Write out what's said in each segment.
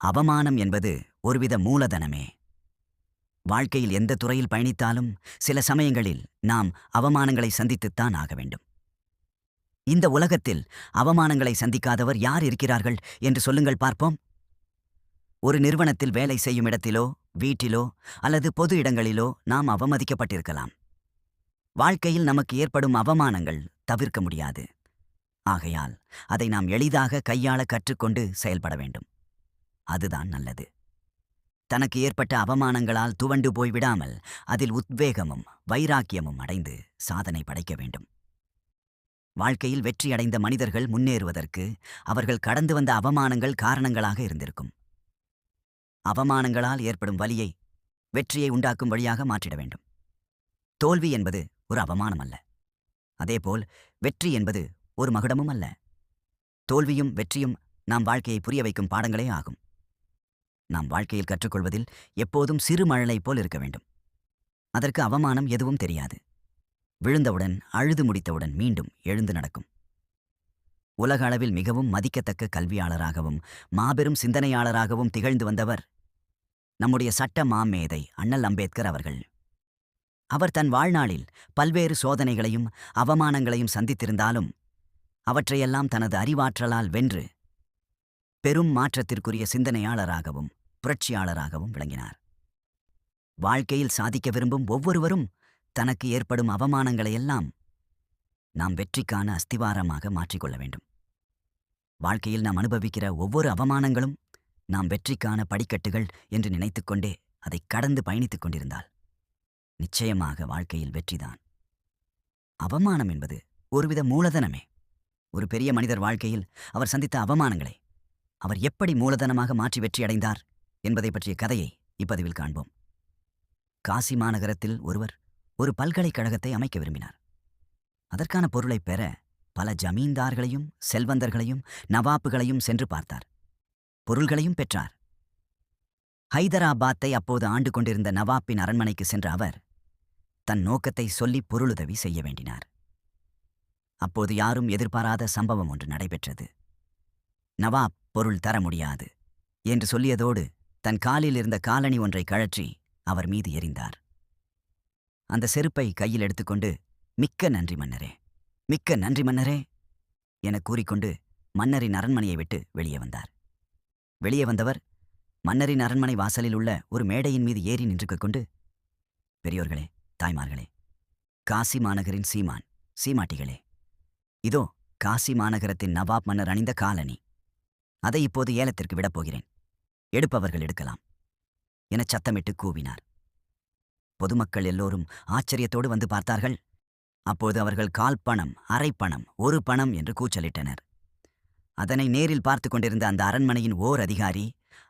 அவமானம் என்பது ஒருவித மூலதனமே. வாழ்க்கையில் எந்த துறையில் பயணித்தாலும் சில சமயங்களில் நாம் அவமானங்களை சந்தித்துத்தான் ஆக வேண்டும். இந்த உலகத்தில் அவமானங்களை சந்திக்காதவர் யார் இருக்கிறார்கள் என்று சொல்லுங்கள் பார்ப்போம். ஒரு நிறுவனத்தில் வேலை செய்யும் இடத்திலோ, வீட்டிலோ அல்லது பொது இடங்களிலோ நாம் அவமதிக்கப்பட்டிருக்கலாம். வாழ்க்கையில் நமக்கு ஏற்படும் அவமானங்கள் தவிர்க்க முடியாது. ஆகையால் அதை நாம் எளிதாக கையாள கற்றுக்கொண்டு செயல்பட வேண்டும். அதுதான் நல்லது. தனக்கு ஏற்பட்ட அவமானங்களால் துவண்டு போய்விடாமல் அதில் உத்வேகமும் வைராக்கியமும் அடைந்து சாதனை படைக்க வேண்டும். வாழ்க்கையில் வெற்றியடைந்த மனிதர்கள் முன்னேறுவதற்கு அவர்கள் கடந்து வந்த அவமானங்கள் காரணங்களாக இருந்திருக்கும். அவமானங்களால் ஏற்படும் வலியை வெற்றியை உண்டாக்கும் வழியாக மாற்றிட வேண்டும். தோல்வி என்பது ஒரு அவமானம் அல்ல. அதேபோல் வெற்றி என்பது ஒரு மகுடமும் அல்ல. தோல்வியும் வெற்றியும் நாம் வாழ்க்கையை புரிய வைக்கும் பாடங்களே ஆகும். நாம் வாழ்க்கையில் கற்றுக்கொள்வதில் எப்போதும் சிறு மழலை போல் இருக்க வேண்டும். அதற்கு அவமானம் எதுவும் தெரியாது. விழுந்தவுடன் அழுது முடித்தவுடன் மீண்டும் எழுந்து நடக்கும். உலக அளவில் மிகவும் மதிக்கத்தக்க கல்வியாளராகவும் மாபெரும் சிந்தனையாளராகவும் திகழ்ந்து வந்தவர் நம்முடைய சட்ட மாமேதை அண்ணல் அம்பேத்கர் அவர்கள். அவர் தன் வாழ்நாளில் பல்வேறு சோதனைகளையும் அவமானங்களையும் சந்தித்திருந்தாலும் அவற்றையெல்லாம் தனது அறிவாற்றலால் வென்று பெரும் மாற்றத்திற்குரிய சிந்தனையாளராகவும் புரட்சியாளராகவும் விளங்கினார். வாழ்க்கையில் சாதிக்க விரும்பும் ஒவ்வொருவரும் தனக்கு ஏற்படும் அவமானங்களையெல்லாம் நாம் வெற்றிக்கான அஸ்திவாரமாக மாற்றிக்கொள்ள வேண்டும். வாழ்க்கையில் நாம் அனுபவிக்கிற ஒவ்வொரு அவமானங்களும் நாம் வெற்றிக்கான படிக்கட்டுகள் என்று நினைத்துக்கொண்டே அதை கடந்து பயணித்துக் கொண்டிருந்தால் நிச்சயமாக வாழ்க்கையில் வெற்றிதான். அவமானம் என்பது ஒருவித மூலதனமே. ஒரு பெரிய மனிதர் வாழ்க்கையில் அவர் சந்தித்த அவமானங்களை அவர் எப்படி மூலதனமாக மாற்றி வெற்றியடைந்தார் என்பதை பற்றிய கதையை இப்பதிவில் காண்போம். காசி மாநகரத்தில் ஒருவர் ஒரு பல்கலைக்கழகத்தை அமைக்க விரும்பினார். அதற்கான பொருளை பெற பல ஜமீன்தார்களையும் செல்வந்தர்களையும் நவாப்புகளையும் சென்று பார்த்தார். பொருள்களையும் பெற்றார். ஹைதராபாத்தை அப்போது ஆண்டு கொண்டிருந்த நவாப்பின் அரண்மனைக்கு சென்ற அவர் தன் நோக்கத்தை சொல்லி பொருளுதவி செய்ய வேண்டினார். அப்போது யாரும் எதிர்பாராத சம்பவம் ஒன்று நடைபெற்றது. நவாப் பொருள் தர முடியாது என்று சொல்லியதோடு தன் காலில் இருந்த காலணி ஒன்றை கழற்றி அவர் மீது எறிந்தார். அந்த செருப்பை கையில் எடுத்துக்கொண்டு மிக்க நன்றி மன்னரே, மிக்க நன்றி மன்னரே என கூறிக்கொண்டு மன்னரின் அரண்மனையை விட்டு வெளியே வந்தார். வெளியே வந்தவர் மன்னரின் அரண்மனை வாசலில் உள்ள ஒரு மேடையின் மீது ஏறி நின்று கொண்டு, பெரியோர்களே, தாய்மார்களே, காசி மாநகரின் சீமாட்டிகளே, இதோ காசி மாநகரத்தின் நவாப் மன்னர் அணிந்த காலணி. அதை இப்போது ஏலத்திற்கு விடப்போகிறேன். எடுப்பவர்கள் எடுக்கலாம் என சத்தமிட்டு கூவினார். பொதுமக்கள் எல்லோரும் ஆச்சரியத்தோடு வந்து பார்த்தார்கள். அப்போது அவர்கள் கால் பணம், அரை பணம், ஒரு பணம் என்று கூச்சலிட்டனர். அதனை நேரில் பார்த்து கொண்டிருந்த அந்த அரண்மனையின் ஓர் அதிகாரி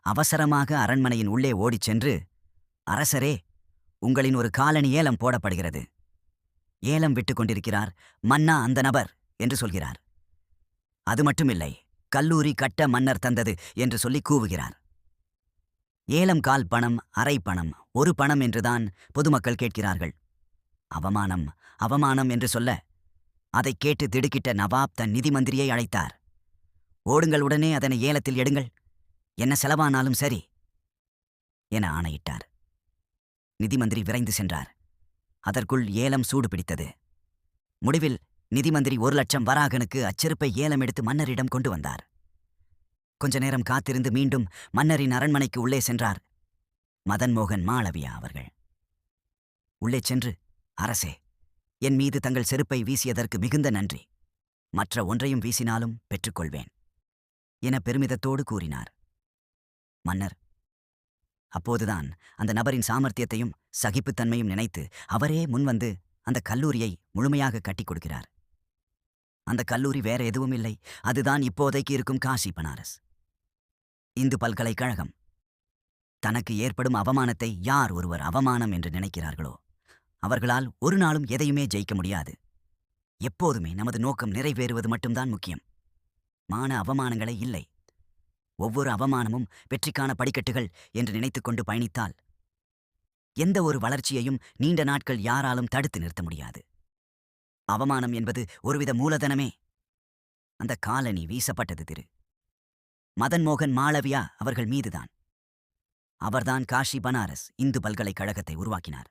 அவசரமாக அரண்மனையின் உள்ளே ஓடிச் சென்று, அரசரே, உங்களின் ஒரு காலணி ஏலம் போடப்படுகிறது. ஏலம் விட்டுக் கொண்டிருக்கிறார் மன்னா அந்த நபர் என்று சொல்கிறார். அது மட்டுமில்லை, கல்லூரி கட்ட மன்னர் தந்தது என்று சொல்லி கூவுகிறார். ஏலம் கால் பணம், அரை பணம், ஒரு பணம் என்றுதான் பொதுமக்கள் கேட்கிறார்கள். அவமானம், அவமானம் என்று சொல்ல அதைக் கேட்டு திடுக்கிட்ட நவாப் தன் நிதி மந்திரியை அழைத்தார். ஓடுங்கள், உடனே அதனை ஏலத்தில் எடுங்கள், என்ன செலவானாலும் சரி என ஆணையிட்டார். நிதிமந்திரி விரைந்து சென்றார். அதற்குள் ஏலம் சூடு பிடித்தது. முடிவில் நிதிமந்திரி 1,00,000 வராகனுக்கு அச்செருப்பை ஏலம் எடுத்து மன்னரிடம் கொண்டு வந்தார். கொஞ்ச நேரம் காத்திருந்து மீண்டும் மன்னரின் அரண்மனைக்கு உள்ளே சென்றார் மதன் மோகன் மாளவியா அவர்கள். உள்ளே சென்று, அரசே, என் மீது தங்கள் செருப்பை வீசியதற்கு மிகுந்த நன்றி. மற்ற ஒன்றையும் வீசினாலும் பெற்றுக்கொள்வேன் என பெருமிதத்தோடு கூறினார். மன்னர் அப்போதுதான் அந்த நபரின் சாமர்த்தியத்தையும் சகிப்புத்தன்மையும் நினைத்து அவரே முன்வந்து அந்த கல்லூரியை முழுமையாக கட்டிக் கொடுக்கிறார். அந்த கல்லூரி வேற எதுவும் இல்லை, அதுதான் இப்போதைக்கு இருக்கும் காசி பனாரஸ் இந்து பல்கலைக்கழகம். தனக்கு ஏற்படும் அவமானத்தை யார் ஒருவர் அவமானம் என்று நினைக்கிறார்களோ அவர்களால் ஒரு நாளும் எதையுமே ஜெயிக்க முடியாது. எப்போதுமே நமது நோக்கம் நிறைவேறுவது மட்டும்தான் முக்கியம். அவமானங்களே இல்லை. ஒவ்வொரு அவமானமும் வெற்றிக்கான படிக்கட்டுகள் என்று நினைத்துக்கொண்டு பயணித்தால் எந்த ஒரு வளர்ச்சியையும் நீண்ட நாட்கள் யாராலும் தடுத்து நிறுத்த முடியாது. அவமானம் என்பது ஒருவித மூலதனமே. அந்த காலணி வீசப்பட்டது திரு மதன் மோகன் மாளவியா அவர்கள் மீதுதான். அவர்தான் காஷி பனாரஸ் இந்து பல்கலைக்கழகத்தை உருவாக்கினார்.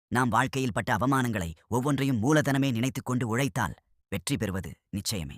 நாம் வாழ்க்கையில் பட்ட அவமானங்களை ஒவ்வொன்றையும் மூலதனமே நினைத்துக் கொண்டு உழைத்தால் வெற்றி பெறுவது நிச்சயமே.